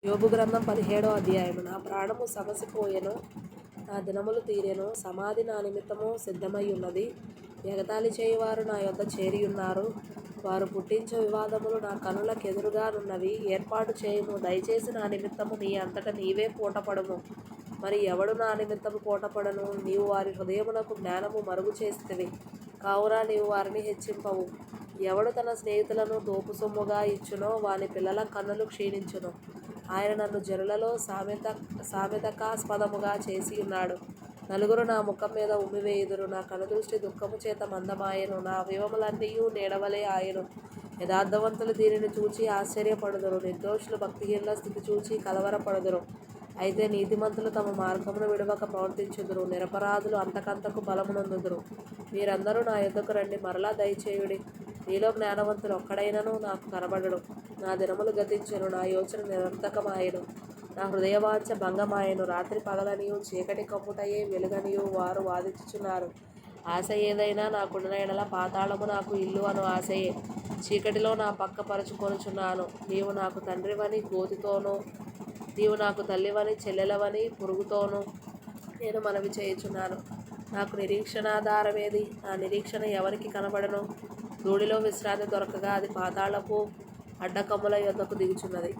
యోబు గ్రంథం 17వ అధ్యాయము. నా ప్రాణము సమసిపోయెను, నా దినములు తీరెను, సమాధి నా నిమిత్తము సిద్ధమై ఉన్నది. ఎగతాళి చేయువారు నా యొద్ద చేరియున్నారు. వారు పుట్టించు వివాదములు నా కనులకెదురుగానున్నవి. ఏర్పాటు చేయుము, దయచేసి నా నిమిత్తము నీ అంతట నీవే పూటపడుము. మరి ఎవడు నా నిమిత్తము పూటపడను? నీవు వారి హృదయమునకు జ్ఞానము మరుగు చేసితివి, కావున నీవు వారిని హెచ్చింపవు. ఎవడు తన స్నేహితులను దోపు సొమ్ముగా ఇచ్చునో వాని పిల్లల కన్నులు క్షీణించును. ఆయన నన్ను జనులలో సామెతకాస్పదముగా చేసియున్నాడు. నలుగురు నా ముఖం మీద ఉమ్మివేయుదురు. నా కనుదృష్టి దుఃఖము చేత మందమాయెను, నా అవయవములన్నీయు నీడవలె ఆయెను. యథార్థవంతులు దీనిని చూచి ఆశ్చర్యపడుదురు, నిర్దోషులు భక్తిహీనుల స్థితి చూచి కలవరపడుదురు. అయితే నీతిమంతులు తమ మార్గమును విడువక ప్రవర్తించుదురు, నిరపరాధులు అంతకంతకు బలమునొందుదురు. మీరందరూ నా యొద్దకు రండి, మరలా దయచేయుడి. మీలో జ్ఞానవంతుడు ఒక్కడైనను నాకు కనబడడు. నా దినములు గతించెను, నా యోచన నిరర్థకమాయెను, నా హృదయవాంఛ భంగమాయెను. రాత్రి పగలనియు చీకటి కమ్ముటయే వెలుగనియు వారు వాదించుచున్నారు. ఆశ ఏదైనా నాకుండిన యెడల పాతాళము నాకు ఇల్లు అను ఆశయే. చీకటిలో నా పక్క పరుచుకొనుచున్నాను. నీవు నాకు తండ్రివని గోతితోనూ, నీవు నాకు తల్లివని చెల్లెలవని పురుగుతోనూ నేను మనవి చేయుచున్నాను. నాకు నిరీక్షణాధారమేది? నా నిరీక్షణ ఎవరికి కనబడను? ధూళిలో విశ్రాంతి దొరకగా అది పాతాళపు అడ్డకమ్ముల యొద్దకు దిగుచున్నది.